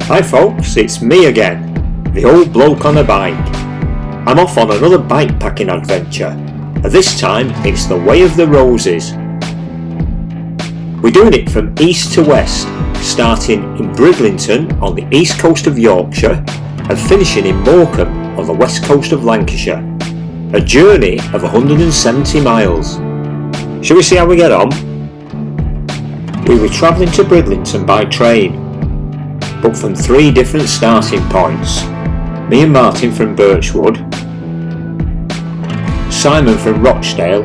Hi folks, it's me again, the old bloke on a bike. I'm off on another bikepacking adventure, and this time it's the Way of the Roses. We're doing it from east to west, starting in Bridlington on the east coast of Yorkshire and finishing in Morecambe on the west coast of Lancashire. A journey of 170 miles. Shall we see how we get on? We were travelling to Bridlington by train, but from 3 different starting points. Me and Martin from Birchwood, Simon from Rochdale,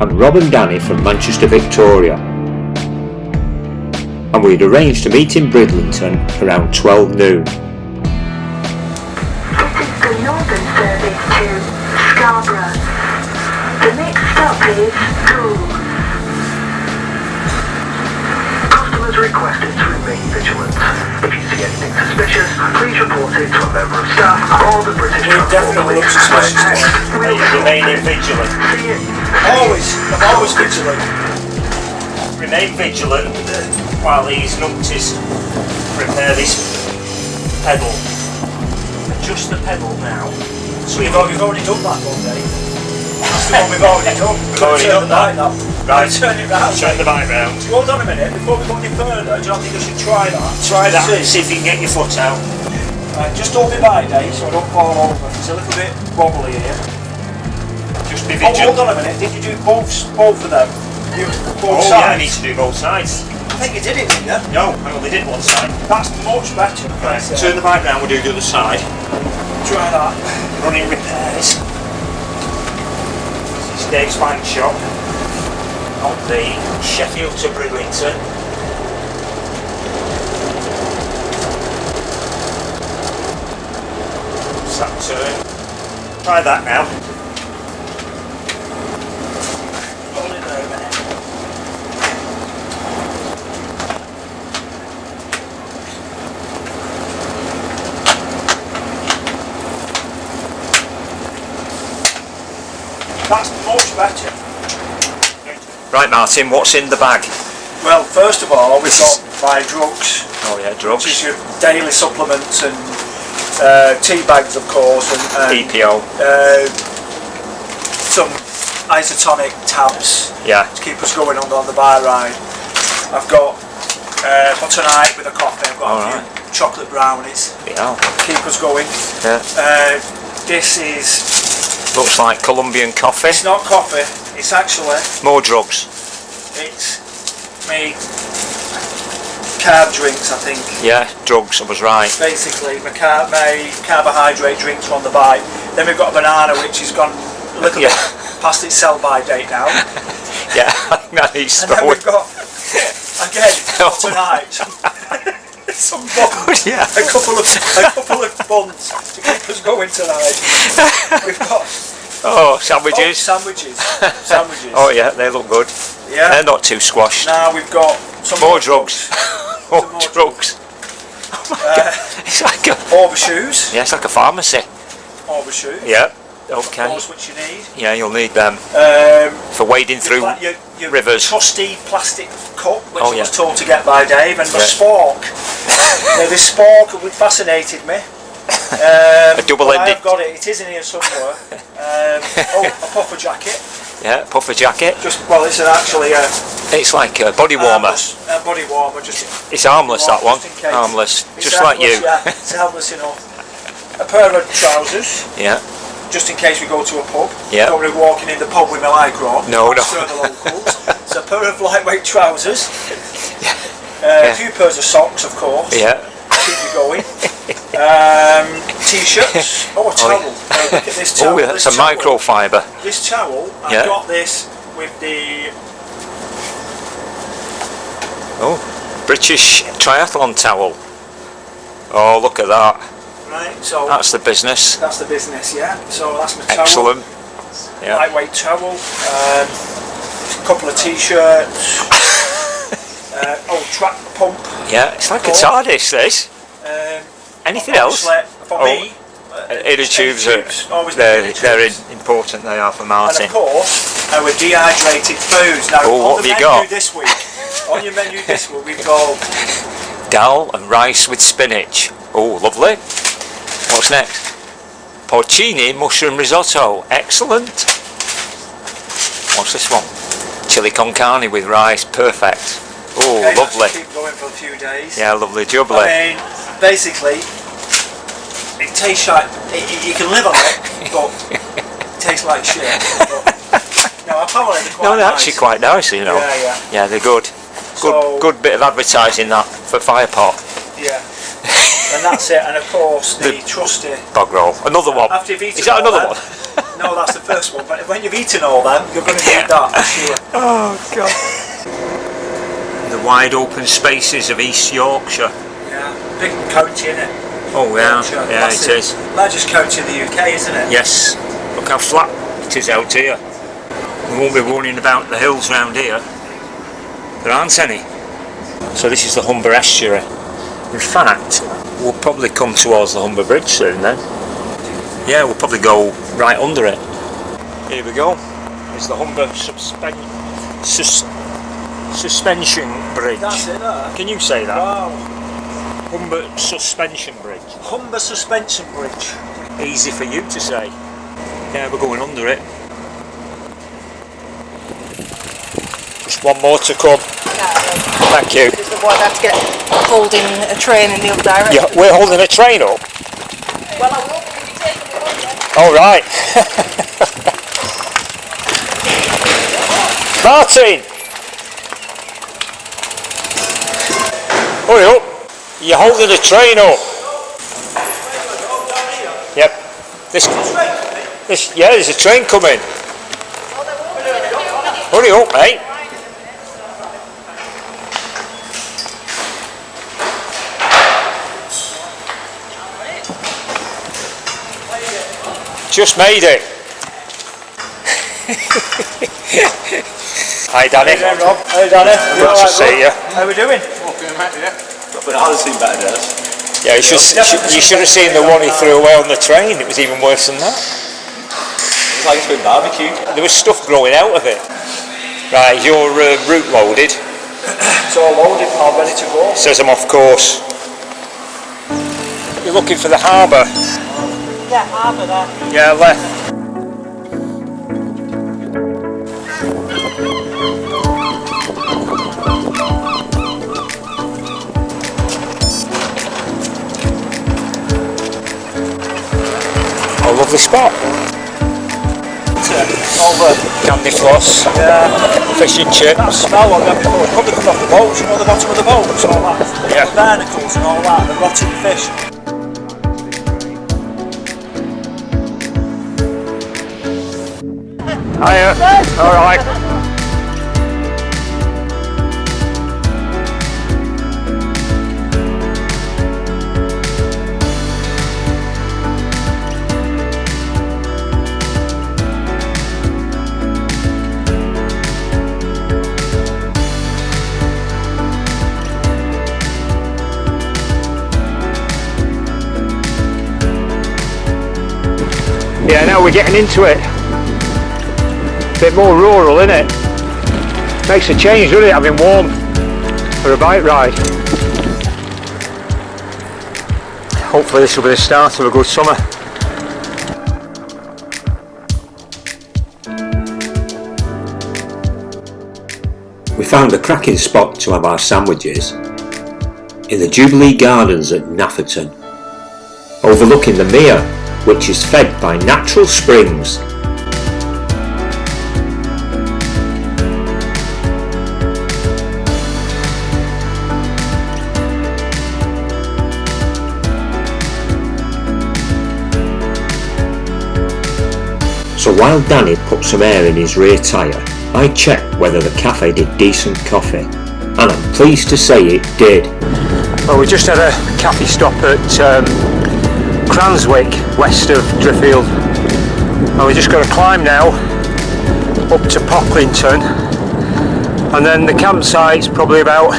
and Rob and Danny from Manchester Victoria. And we'd arranged to meet in Bridlington around 12 noon. This is the northern service to Scarborough. The next stop is Goole. Customers requested to remain vigilant. If you see anything suspicious, please report it to a member of staff or the British Transport Police. Remaining vigilant. I'm always vigilant. Remain vigilant while these numpties repair this pedal. Adjust the pedal now. So we've already done that one, Dave. That's the one we've already done. We've already done that. Right, turn it round. Turn the bike round. Hold on a minute, before we go any further, do you not think I should try that? Try that and see if you can get your foot out. Right, just hold me by, Dave, so I don't fall over. It's a little bit wobbly here. Just be Oh, vigilant. hold on a minute, did you do both of them? Both Oh sides? yeah, I need to do both sides. I think you did it, didn't you? No, I only did one side. That's much better. Right, turn the bike round, we'll do the other side. Try that. Running repairs. This is Dave's bike shop on the Sheffield to Bridlington. What's that turn? Try that now. Hold it there a minute. That's much better. Right Martin, what's in the bag? Well, first of all, we've got my drugs, Oh yeah, which drugs. is your daily supplements and tea bags, of course, and EPO. some isotonic tabs Yeah. to keep us going on the bike ride. I've got for tonight with a coffee. I've got a Alright. few chocolate brownies Yeah. to keep us going. Yeah. This is, Looks like Colombian coffee. it's not coffee. It's actually, More drugs. it's me carb drinks, I think. Yeah, drugs, I was right. Basically, my carbohydrate drinks on the bike. Then we've got a banana, which has gone a little Yeah. bit past its sell-by date now. Yeah, I think that needs And then throwing. we've got, again, for tonight, some buns. Yeah. A couple of buns to keep us going tonight. We've got Oh, sandwiches. sandwiches. Oh yeah, they look good. Yeah. They're not too squashed. Now we've got some More drugs. More Some more drugs. It's like a, overshoes. yeah, it's like a pharmacy. Overshoes. Yeah. Of Okay. course, which you need. Yeah, you'll need them Um, for wading through your rivers. trusty plastic cup, which Oh, I yeah. was told to get by Dave, and my Yeah. spork. Now this spork fascinated me. A double-ended. I've got it. It is in here somewhere. A puffer jacket. Yeah, puffer jacket. It's actually a It's like a body warmer. a body warmer. Just It's harmless, that one. just in case. Harmless. It's Just like you. harmless, Yeah, it's harmless enough. A pair of trousers, Yeah. just in case we go to a pub. Yeah. Don't want to be walking in the pub with my lycra on. No, That's no. for the locals. So a pair of lightweight trousers. Yeah. A few pairs of socks, of course. Yeah. Keep you going. T-shirts. Oh, a towel. Now, look at this towel. Oh, yeah, that's a This towel. microfiber. This towel, Yeah. I've got this with the British triathlon towel. Oh, look at that. right. So That's the business. that's the business, yeah. So that's my towel. Excellent. Yeah. Lightweight towel. A couple of T-shirts. Track pump. Yeah, it's like a Cool. TARDIS, this. Anything else? Obviously, for me, Inner tubes are always they're tubes. important. They are for And Martin. of course, our dehydrated foods. Now, Oh, what on have the you menu got? this week, on your menu this week, we've got dal and rice with spinach. Oh, lovely. What's next? Porcini mushroom risotto. Excellent. What's this one? Chili con carne with rice. Perfect. Oh, Okay, lovely. Keep going for a few days. Yeah, lovely jubbly. I mean, basically, it tastes like you can live on it, but it tastes like shit. But, no, apparently they're quite No, they're nice. actually quite nice, you know. Yeah. Yeah, they're good. So- Good bit of advertising that for Firepot. Yeah. And that's it. And of course, the trusty. Bog roll. Another one. After you've eaten Is that all another them- one? No, that's the first one. But when you've eaten all them, you're going to need that for sure. Oh, God. The wide open spaces of East Yorkshire. Yeah. Big county, innit? Oh, yeah. Yorkshire, Yeah, massive. it is. Largest county in the UK, isn't it? Yes. Look how flat it is out here. We won't be running about the hills round here. There aren't any. So this is the Humber estuary. In fact, we'll probably come towards the Humber Bridge soon then. Yeah, we'll probably go right under it. Here we go. It's the Humber Suspension Bridge. That's it, there. Can you say that? Wow. Humber Suspension Bridge. Humber Suspension Bridge. Easy for you to say. Yeah, we're going under it. Just one more to come. Thank you. Because the one had to get holding a train in the other direction. Yeah, we're holding a train up. Well, I will be taking the one then. All right. Martin! Hurry up. You're holding a train up. Yep. Yeah, there's a train coming. Hurry up, mate. Just made it. Hi, Danny. Hey, Rob. Hey, Danny. Good to see you. How we doing? But it has seen better days. Yeah, you should have seen the one he threw away on the train. It was even worse than that. It's like it's been barbecued. There was stuff growing out of it. Right, is your route loaded? It's all loaded, all ready to go. Says I'm off course. You're looking for the harbour? Yeah, harbour there. Yeah, left. Oh, lovely spot. Over. Candy floss, Yeah. fish and That chips. smell what they've got. Probably come off the boats, you know, the bottom of the boats and all that. Yeah. The barnacles and all that, the rotting fish. Hiya. All right. Yeah, now we're getting into it. Bit more rural, innit? Makes a change, doesn't it, having warm for a bike ride. Hopefully this will be the start of a good summer. We found a cracking spot to have our sandwiches in the Jubilee Gardens at Nafferton, overlooking the mere, which is fed by natural springs. So while Danny put some air in his rear tyre, I checked whether the cafe did decent coffee, and I'm pleased to say it did. Well, we just had a cafe stop at Cranswick, west of Driffield, and we're just going to climb now up to Pocklington, and then the campsite's probably about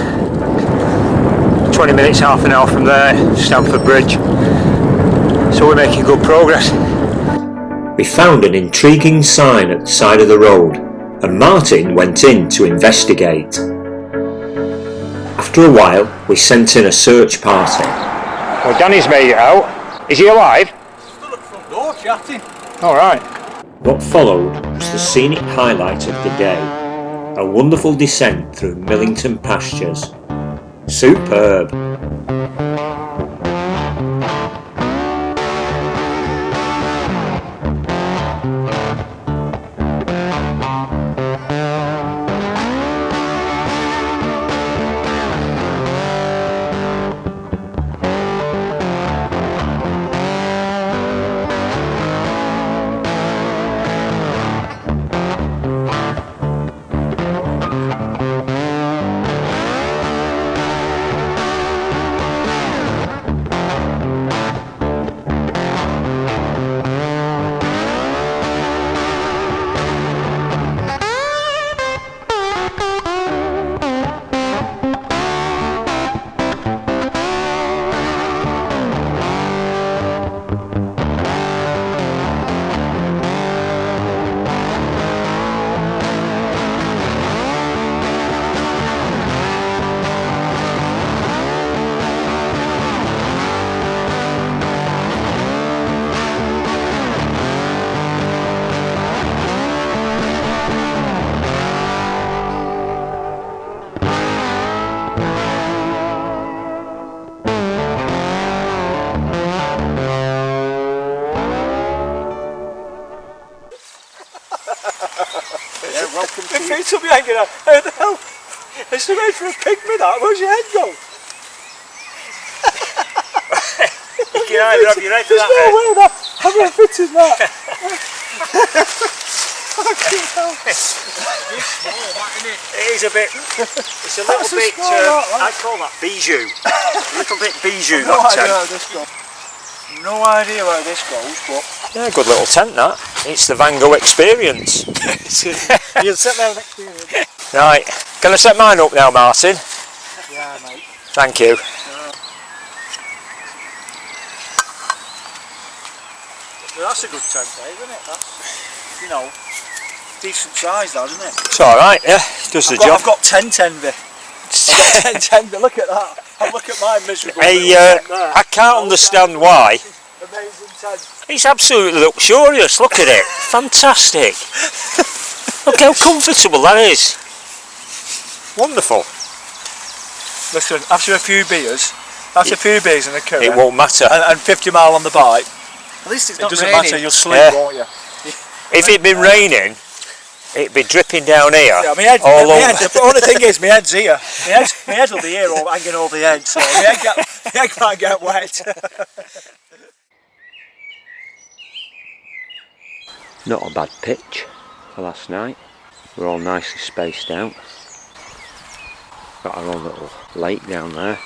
20 minutes, half an hour from there, Stamford Bridge. So we're making good progress. We found an intriguing sign at the side of the road, and Martin went in to investigate. After After a while, we sent in a search party. Well, Danny's made it out. Is he alive? Stood at the front door chatting. Alright. What followed was the scenic highlight of the day. A wonderful descent through Millington pastures. Superb! The feet will be hanging out. How the hell? It's made for a pygmy that. Where's your head go? You can either have your head to There's that no head. way that. I'm going to fit in that. It is a bit, it's a little That's a bit, small lot, I call that bijou. A little bit bijou, No that idea tent. how this goes. No idea where this goes, but Yeah, good little tent that. It's the Van Gogh experience. you'll sit there and experience. Right, can I set mine up now, Martin? Yeah, mate. Thank you. Well, that's a good tent, isn't it? That's, you know, decent size, that, isn't it? It's alright, yeah, does the job. I've got tent envy. I've got tent envy. Look at that. And look at my miserable Hey, little tent there. I can't understand why. Amazing tent. It's absolutely luxurious, look at it. Fantastic. Look how comfortable that is. Wonderful. Listen, after a few beers, in a curry, It won't matter. and 50 mile on the bike, at least it's not doesn't raining. matter, you'll sleep, Yeah. won't you? If it'd been raining, it'd be dripping down here. Yeah, my head, all my over. head, the only thing is, my head's here. My head will be here, all hanging over the head, so my head can't get wet. Not a bad pitch for last night. We're all nicely spaced out. Got our own little lake down there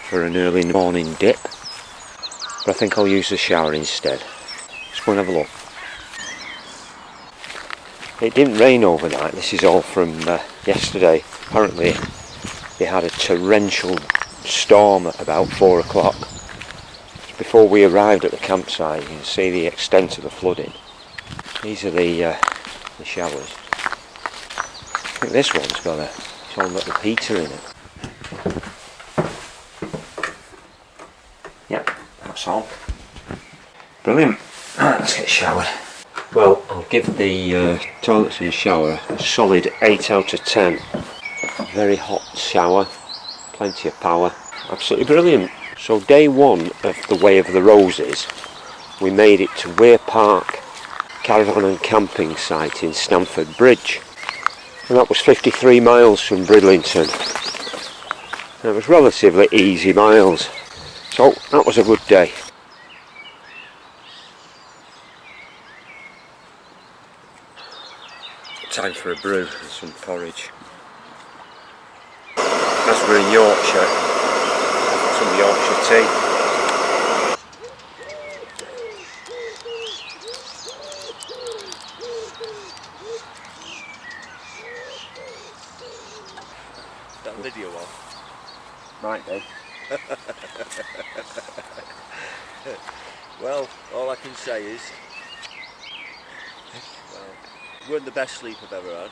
for an early morning dip. But I think I'll use the shower instead. Let's go and have a look. It didn't rain overnight. This is all from yesterday. Apparently they had a torrential storm at about 4 o'clock. Before we arrived at the campsite, you can see the extent of the flooding. These are the showers. I think this one's got its own little heater in it. Yep, that's on. Brilliant. Right, let's get showered. Well, I'll give the toilets and shower a solid 8 out of 10. Very hot shower, plenty of power, absolutely brilliant. So day one of the Way of the Roses, we made it to Weir Park caravan and camping site in Stamford Bridge, and that was 53 miles from Bridlington. And it was relatively easy miles, so that was a good day. Time for a brew and some porridge. As we're in Yorkshire, some Yorkshire tea. That video on. Might be. Well, all I can say is, well, it weren't the best sleep I've ever had,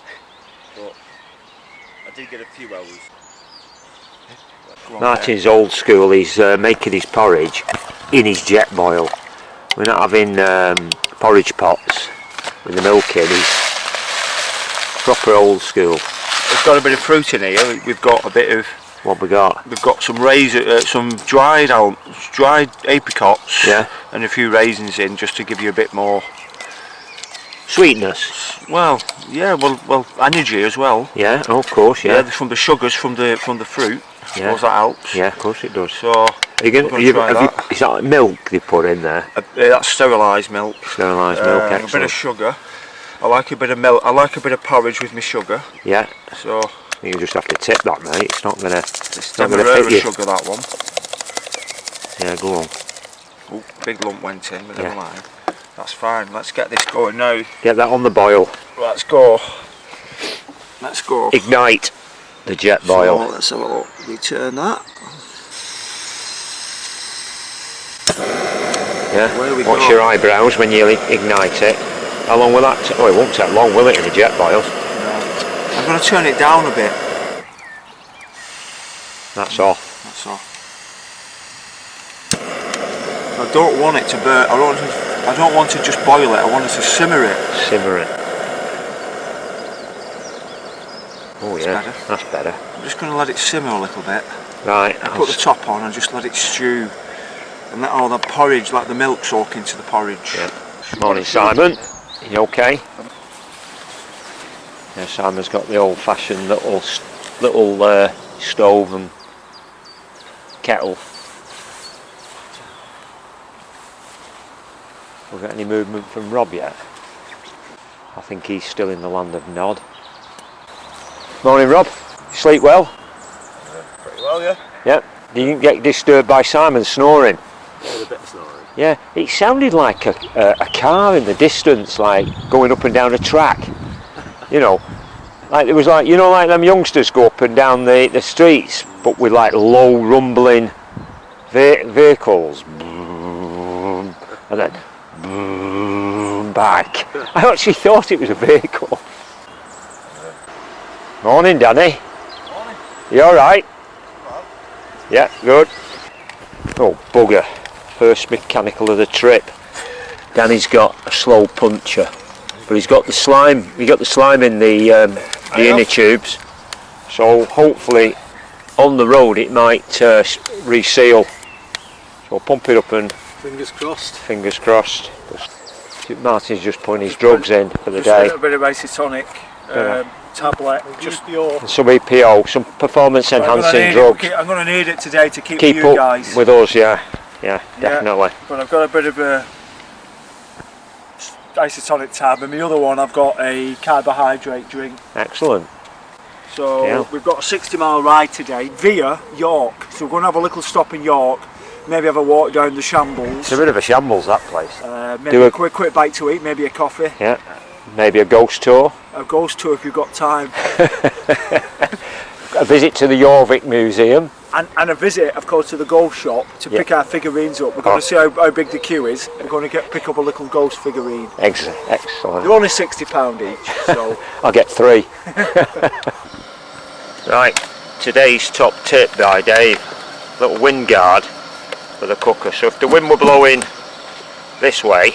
but I did get a few hours. Go on, Martin's old school. He's making his porridge in his jet boil. We're not having porridge pots with the milk in. He's proper old school. It's got a bit of fruit in here. We've got a bit of. What we got? We've got some some dried apricots. Yeah. And a few raisins in, just to give you a bit more Sweetness. Well, yeah, well, energy as well. Yeah, oh, of course, yeah. From the sugars from the fruit. Yeah. Suppose that helps. Yeah, of course it does. So Are you gonna, we're gonna try have that. you, is that milk they put in there? That's sterilised milk. Sterilised milk, A bit excellent. of sugar. I like a bit of milk. I like a bit of porridge with my sugar. Yeah. So You just have to tip that, mate. It's not gonna. it's not gonna Demerara fit you. sugar, that one. Yeah, go on. Ooh, big lump went in, but Yeah. never mind. That's fine. Let's get this going now. Get that on the boil. Let's go. Let's go. Ignite the jet boil. So let's have a look. Return that. Yeah. Where we Watch go. your eyebrows when you ignite it. How long will that? Oh, it won't take long, will it, in a jet boil? I'm going to turn it down a bit. That's all. That's all. I don't want it to burn. I don't want to just boil it. I want it to simmer it. Simmer it. Oh yeah, better. that's better. I'm just going to let it simmer a little bit. Right. Put the top on and just let it stew. And let all the porridge, like the milk, soak into the porridge. Yeah. Morning, Simon. You okay? Yeah, Simon's got the old-fashioned little stove and kettle. Have we got any movement from Rob yet? I think he's still in the land of Nod. Morning, Rob. You sleep well? Pretty well, yeah. Yeah. You didn't get disturbed by Simon snoring? A bit of snoring. Yeah, it sounded like a car in the distance, like going up and down a track. You know, like it was like, you know, like them youngsters go up and down the streets, but with like low rumbling vehicles. And then back. I actually thought it was a vehicle. Morning, Danny. Morning. You alright? Yeah, good. Oh, bugger. First mechanical of the trip. Danny's got a slow puncher, but he's got the slime. He got the slime in the inner tubes, so hopefully on the road it might reseal. So pump it up and Fingers crossed. fingers crossed. Martin's just putting his drugs in for the Just a day. little bit of isotonic tablet. Just Some EPO, some performance enhancing drugs. I'm going to need it today to keep Keep you up guys. with us, yeah, definitely. But I've got a bit of a isotonic tab, and the other one I've got a carbohydrate drink. Excellent. So Yeah. we've got a 60-mile ride today via York. So we're going to have a little stop in York, maybe have a walk down the Shambles. It's a bit of a shambles, that place. Maybe Do a a- quick bite to eat, maybe a coffee. Yeah, maybe a ghost tour. A ghost tour if you've got time. A visit to the Jorvik Museum. And a visit, of course, to the ghost shop to pick our figurines up. We're going to see how big the queue is. We're going to pick up a little ghost figurine. Excellent. They're only £60 each, so I'll get 3. Right, today's top tip by Dave. Little wind guard for the cooker. So if the wind were blowing this way,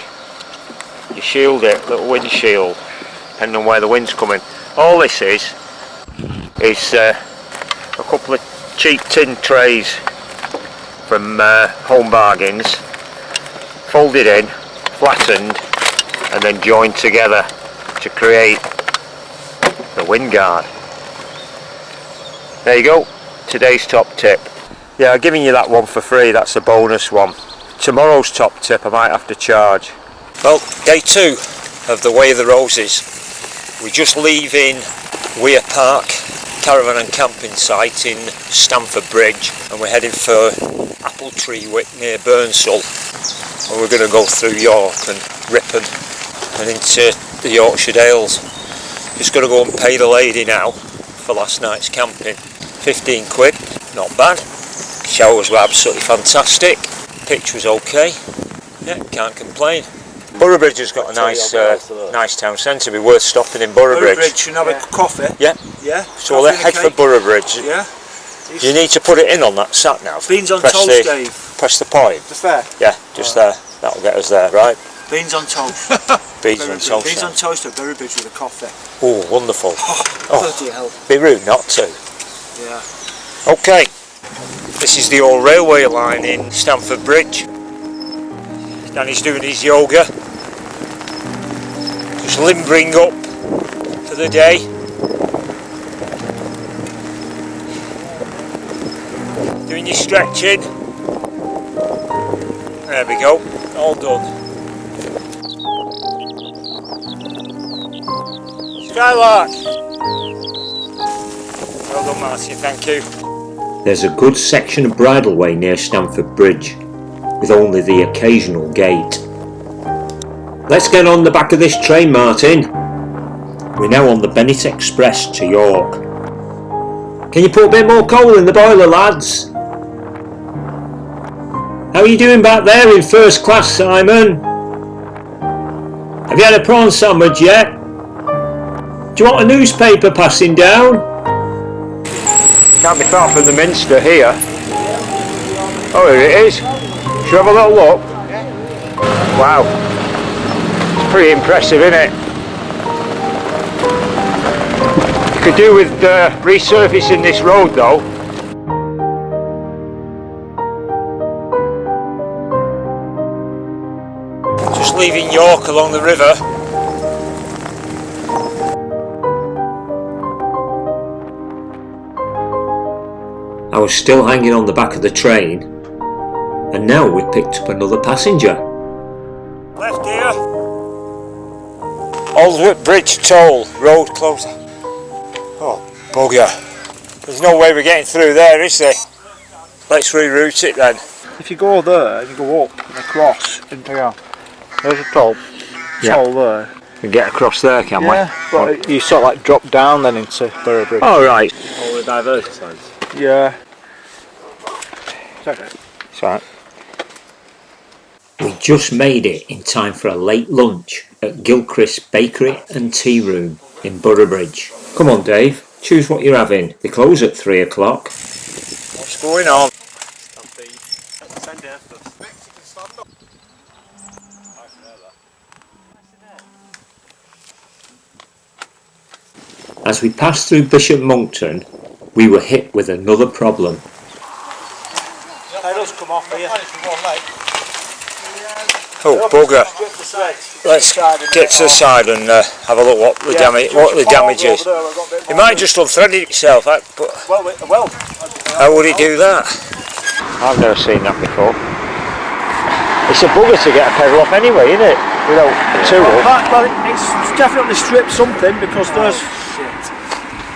you shield it, little wind shield, depending on where the wind's coming. All this is a couple of cheap tin trays from Home Bargains, folded in, flattened, and then joined together to create the wind guard. There you go, today's top tip. Yeah, I'm giving you that one for free, that's a bonus one. Tomorrow's top tip I might have to charge. Well, day 2 of the Way of the Roses. We're just leaving Weir Park caravan and camping site in Stamford Bridge, and we're heading for Apple Tree Wick near Burnsall, and we're going to go through York and Ripon and into the Yorkshire Dales. Just got to go and pay the lady now for last night's camping. 15 quid, not bad. Showers were absolutely fantastic, pitch was okay, yeah, can't complain. Boroughbridge has got a nice town centre, be worth stopping in Boroughbridge. Bridge and have a coffee. Yeah. Yeah. So we'll head for Boroughbridge. Yeah. You need to put it in on that sat nav. Beans on Press toast, the- Dave. Press the point. The fair. Yeah, just there. That'll get us there, right? Beans on toast. Beans on toast. Beans on toast at Berry Bridge with a coffee. Oh, wonderful. Bloody hell. Be rude not to. Yeah. Okay, this is the old railway line in Stamford Bridge. Danny's doing his yoga. Just limbering up for the day. Doing your stretching. There we go, all done. Skylark! Well done, Martin, thank you. There's a good section of bridleway near Stamford Bridge, with only the occasional gate. Let's get on the back of this train, Martin. We're now on the Bennett Express to York. Can you put a bit more coal in the boiler, lads? How are you doing back there in first class, Simon? Have you had a prawn sandwich yet? Do you want a newspaper passing down? Can't be far from the Minster here. Oh, here it is. Should we have a little look? Wow. It's pretty impressive, isn't it? You could do with resurfacing this road though. Just leaving York along the river. I was still hanging on the back of the train, and now we've picked up another passenger. Left here. Aldwick Bridge toll, road closer. Oh, bugger. There's no way we're getting through there, is there? Let's reroute it then. If you go there and you go up and across, and yeah, there's a toll. Toll there. We can get across there, can Yeah, but you sort of like drop down then into Borough Bridge. Oh, right. All the diversion signs. Yeah. It's okay. It's alright. We just made it in time for a late lunch at Gilchrist Bakery and Tea Room in Borough Bridge. Come on, Dave, choose what you're having. They close at 3 o'clock. What's going on? As we passed through Bishop Monkton, we were hit with another problem. Pedals come off here. Oh, bugger. Let's get to the side and have a look what the damage is. It might just unthreaded itself, but Well, how would it do that? I've never seen that before. It's a bugger to get a pedal off anyway, isn't it? Without a tool. well, it's definitely stripped something because there's.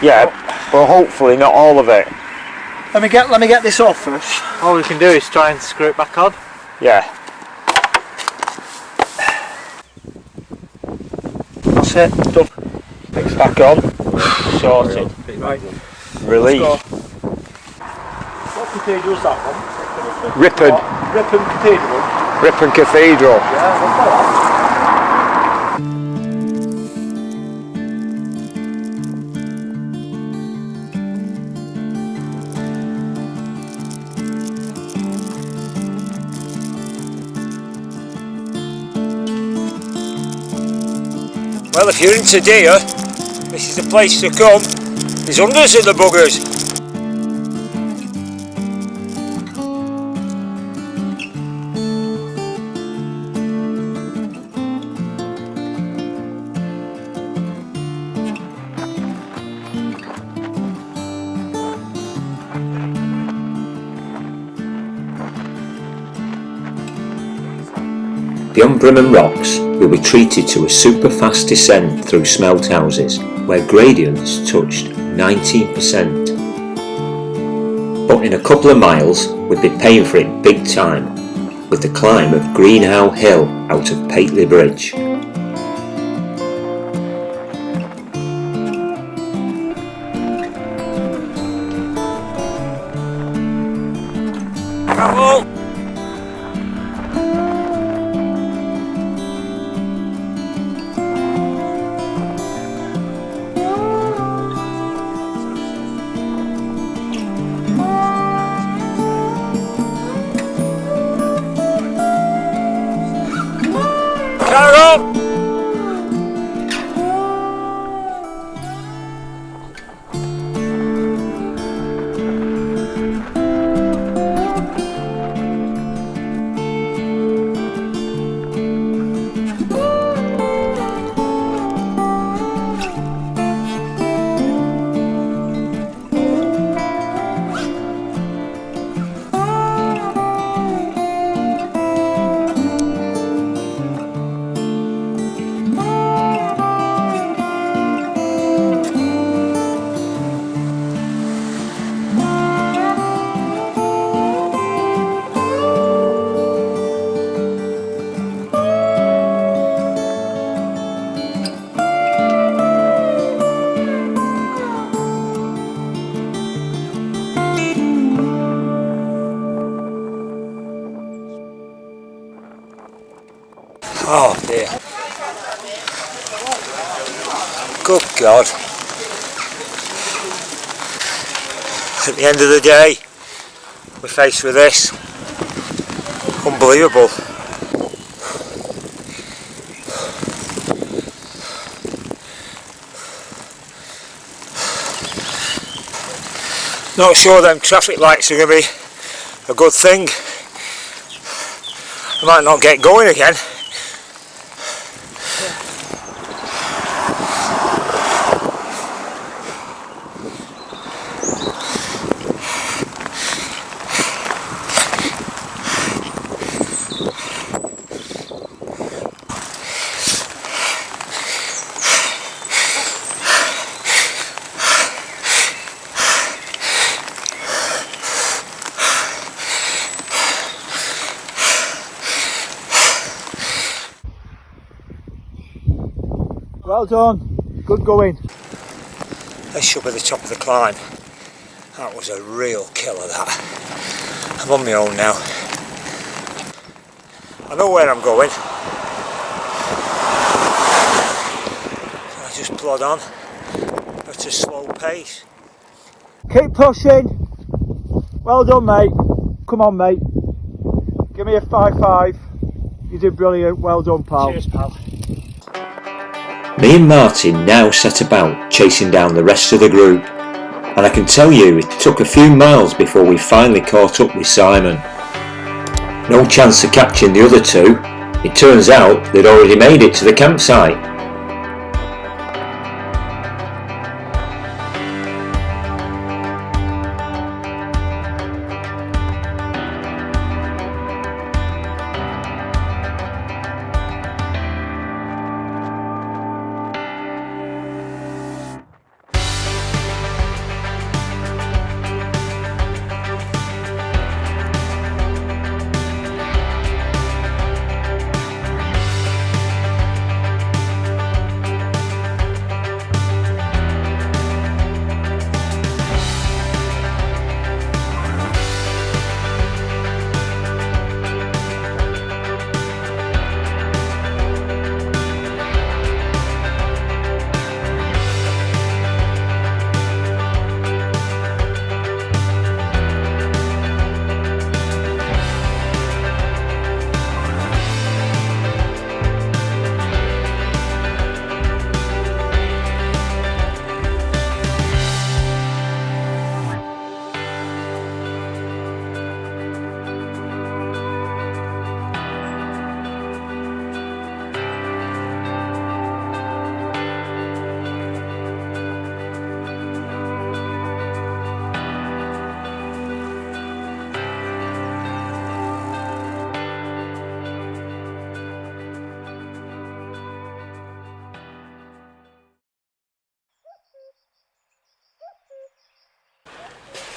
Yeah, but hopefully not all of it. Let me get this off first. All we can do is try and screw it back on. Yeah. That's it. Done. It's back on. Sorted. Right. Relief. What cathedral is that one? Ripon. Ripon Cathedral. Ripon Cathedral. Yeah, what's that? Well, if you're into deer, this is the place to come. There's hundreds of the buggers. Beyond Brimham Rocks, we were treated to a super fast descent through smelt houses where gradients touched 19%. But in a couple of miles, we'd be paying for it big time with the climb of Greenhow Hill out of Pateley Bridge. Bravo! on! Oh dear. Good God. At the end of the day, we're faced with this. Unbelievable. Not sure them traffic lights are going to be a good thing. I might not get going again. Well done, good going. This should be the top of the climb. That was a real killer, that. I'm on my own now. I know where I'm going. I just plod on at a slow pace. Keep pushing. Well done, mate. Come on, mate. Give me a 5-5. You did brilliant. Well done, pal. Cheers, pal. Me and Martin now set about chasing down the rest of the group, and I can tell you it took a few miles before we finally caught up with Simon. No chance of catching the other two. It turns out they'd already made it to the campsite.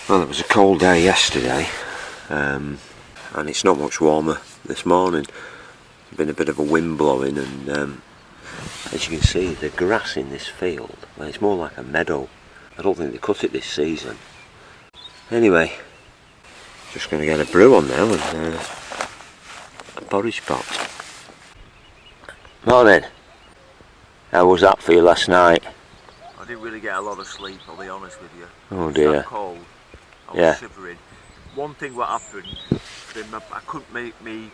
Well, it was a cold day yesterday, and it's not much warmer this morning. There's been a bit of a wind blowing, and as you can see, the grass in this field, well, it's more like a meadow. I don't think they cut it this season. Anyway, just going to get a brew on now and a porridge pot. Morning. How was that for you last night? I didn't really get a lot of sleep, I'll be honest with you. Oh dear. It was so cold. I was shivering. One thing what happened, I couldn't make me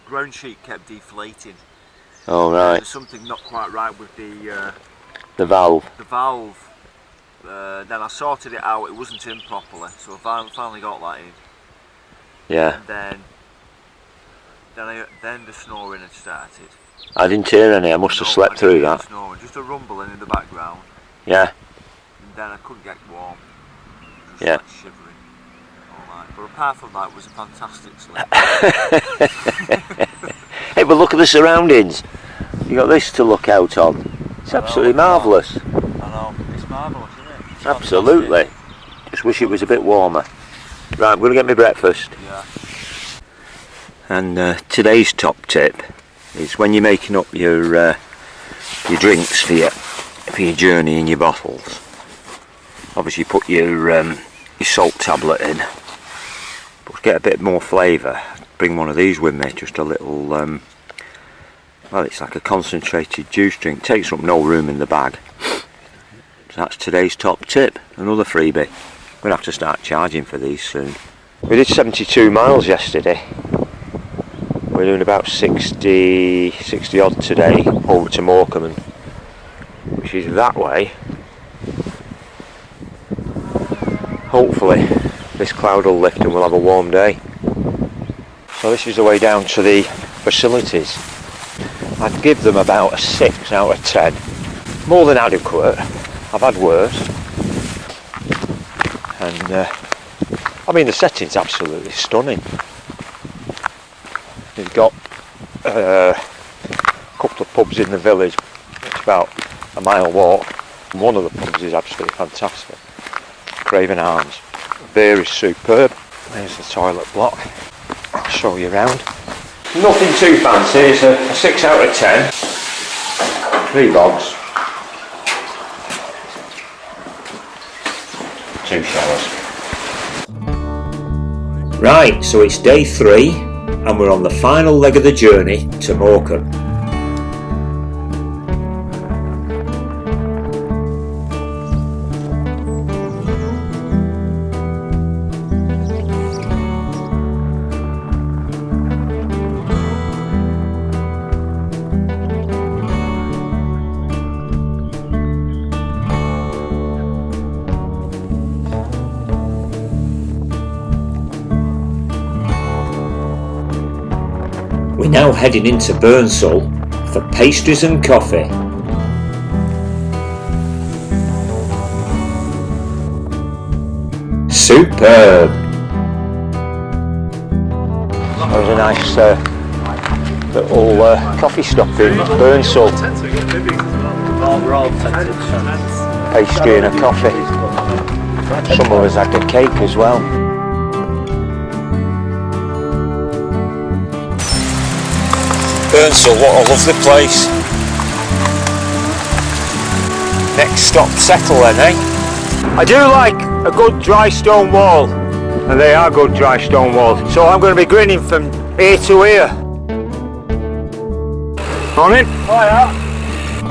ground sheet kept deflating. Oh right. There's something not quite right with the valve. valve. Then I sorted it out, it wasn't in properly, so I finally got that in. Yeah. And then the snoring had started. I didn't hear any, I must have slept through that. Snoring, just a rumbling in the background. Yeah. And then I couldn't get warm. Just Yeah. like shivering. All right. But apart from that, it was a fantastic sleep. Hey, but look at the surroundings. You got this to look out on. It's absolutely marvellous. I know, it's marvellous, isn't it? It's Absolutely. fantastic. Just wish it was a bit warmer. Right, I'm going to get my breakfast. Yeah. And today's top tip is when you're making up your drinks for your journey in your bottles. Obviously, put your salt tablet in, but to get a bit more flavour, bring one of these with me. Just a little, well, it's like a concentrated juice drink. Takes up no room in the bag. So that's today's top tip. Another freebie. I'm gonna have to start charging for these soon. We did 72 miles yesterday. We're doing about 60 odd today over to Morecambe, which is that way. Hopefully this cloud will lift and we'll have a warm day. So this is the way down to the facilities. I'd give them about a 6 out of 10. More than adequate. I've had worse. And I mean, the setting's absolutely stunning. You've got a couple of pubs in the village. It's about a mile walk. One of the pubs is absolutely fantastic. Craven Arms. Beer is superb. There's the toilet block. I'll show you around. Nothing too fancy. It's a 6 out of 10. 3 bogs. 2 showers. Right, so it's day 3 and we're on the final leg of the journey to Morecambe. We're now heading into Burnsall for pastries and coffee. Superb! That was a nice little coffee stop in Burnsall. Pastry and a coffee. Some of us had a cake as well. Burnsall, what a lovely place. Next stop, Settle then, eh? I do like a good dry stone wall, and they are good dry stone walls, so I'm going to be grinning from ear to ear. Morning. Hiya.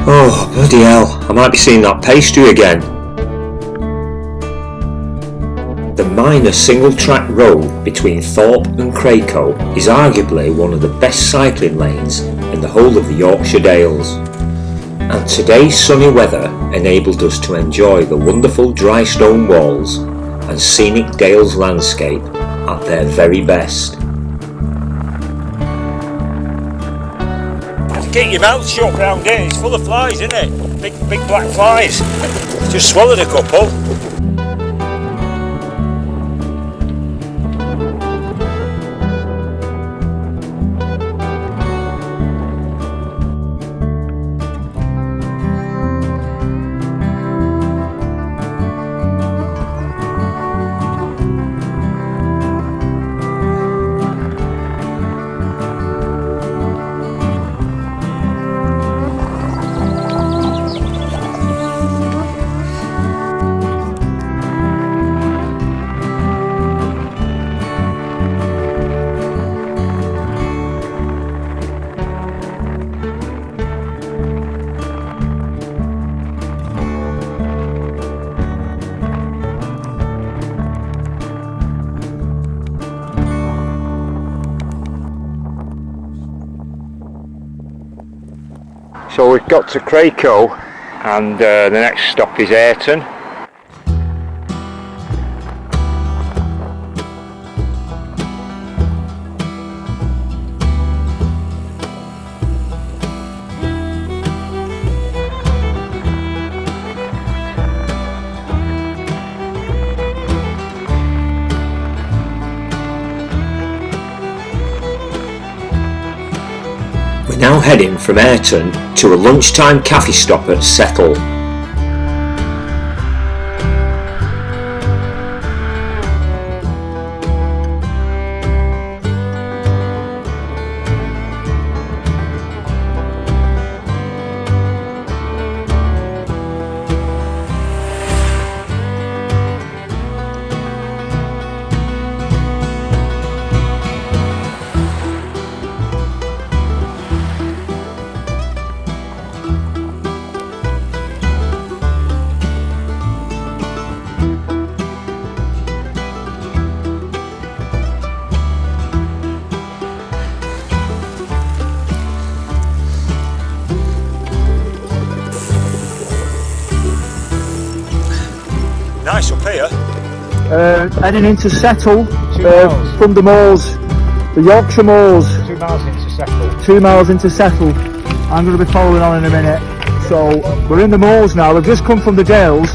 Oh, bloody hell, I might be seeing that pastry again. The minor single-track road between Thorpe and Cracoe is arguably one of the best cycling lanes in the whole of the Yorkshire Dales. And today's sunny weather enabled us to enjoy the wonderful dry stone walls and scenic Dales landscape at their very best. Get your mouth shut round here, it's full of flies, isn't it? Big black flies. Just swallowed a couple. So we've got to Cracoe and the next stop is Ayrton. We're now heading from Ayrton to a lunchtime cafe stop at Settle. Nice up here. Heading into Settle 2 miles. from the moors, the Yorkshire moors. 2 miles into Settle. 2 miles into Settle. I'm going to be following on in a minute. So we're in the moors now. We've just come from the Dales.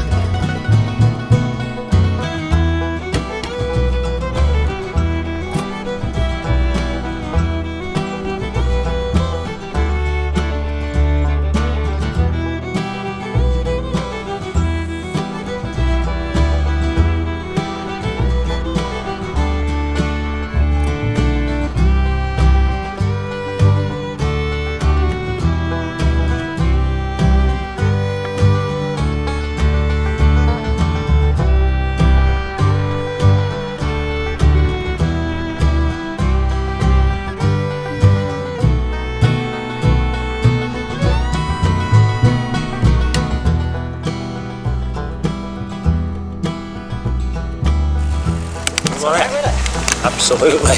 Absolutely.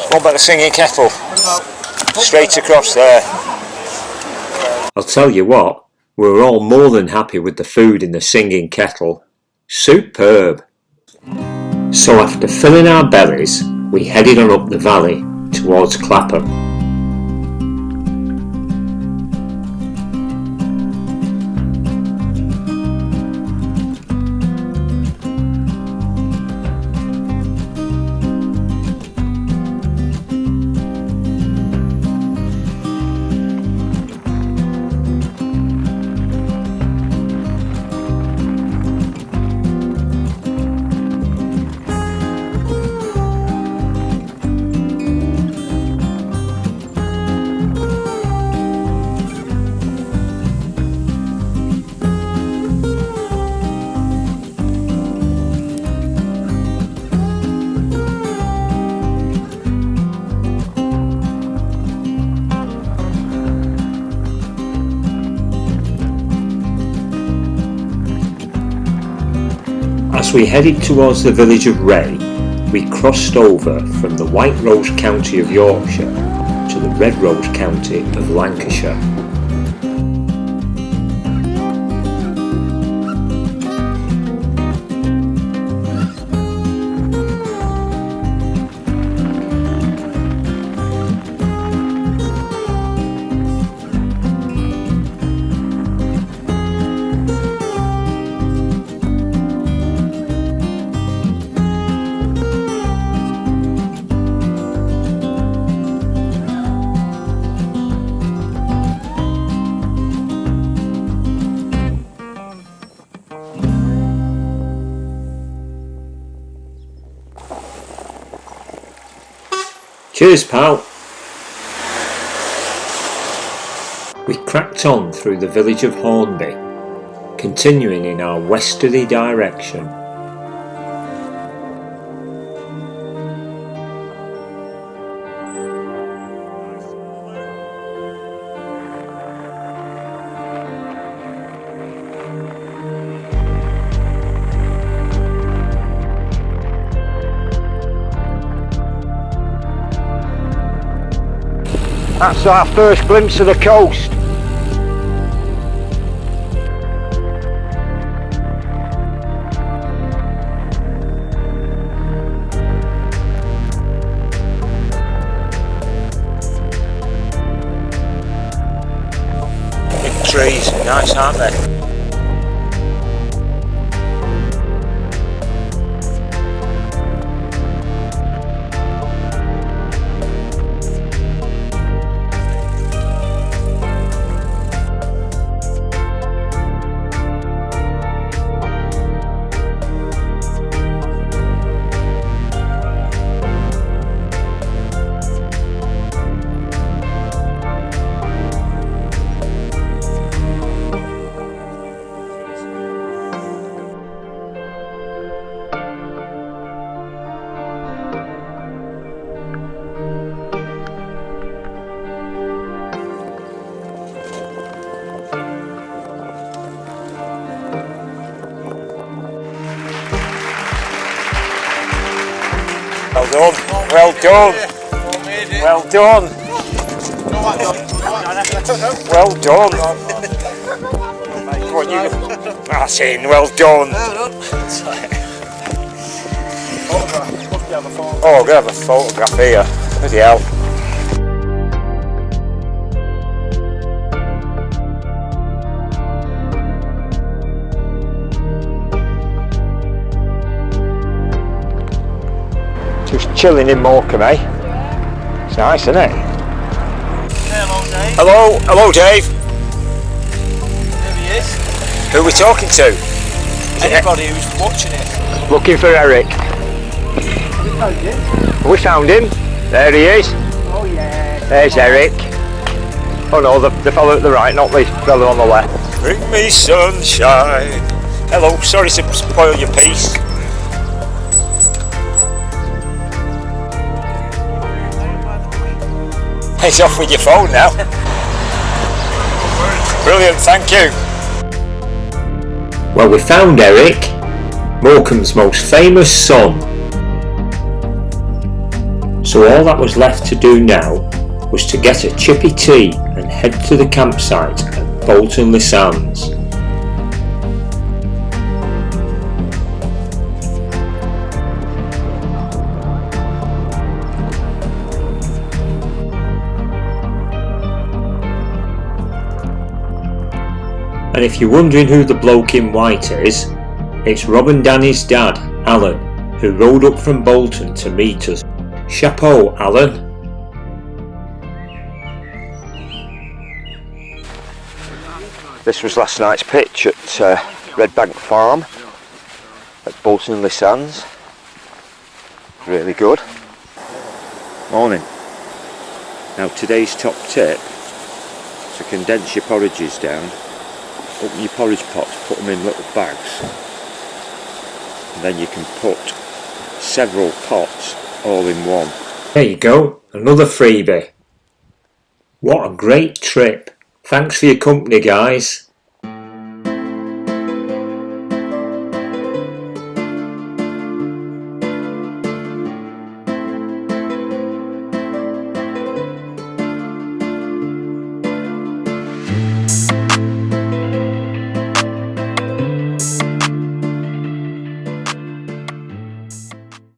What about the singing kettle? Straight across there. I'll tell you what, we were all more than happy with the food in the singing kettle. Superb! So after filling our bellies, we headed on up the valley towards Clapham. As we headed towards the village of Ray, we crossed over from the White Rose County of Yorkshire to the Red Rose County of Lancashire. Cheers, pal! We cracked on through the village of Hornby, continuing in our westerly direction. That's our first glimpse of the coast. Big trees, nice aren't they? Well done, well done, well done, well done. What you, Martin, well done. Oh, I'm going to have a photograph here, bloody hell. Just chilling in Morecambe, eh? It's nice, isn't it? Hello, Dave. Hello Dave. There he is. Who are we talking to? Anybody who's watching it. Looking for Eric. We found him. There he is. Oh yeah. There's Eric. Oh no, the fellow at the right, not the fellow on the left. Bring me sunshine. Hello, sorry to spoil your peace. He's off with your phone now. Brilliant, thank you. Well, we found Eric, Morecambe's most famous son. So all that was left to do now was to get a chippy tea and head to the campsite at Bridlington. And if you're wondering who the bloke in white is, it's Rob and Danny's dad, Alan, who rode up from Bolton to meet us. Chapeau, Alan. This was last night's pitch at Redbank Farm at Bolton le Sands. Really good. Morning. Now today's top tip, to condense your porridges down, open your porridge pots, put them in little bags, and then you can put several pots all in one. There you go, another freebie. What a great trip. Thanks for your company, guys.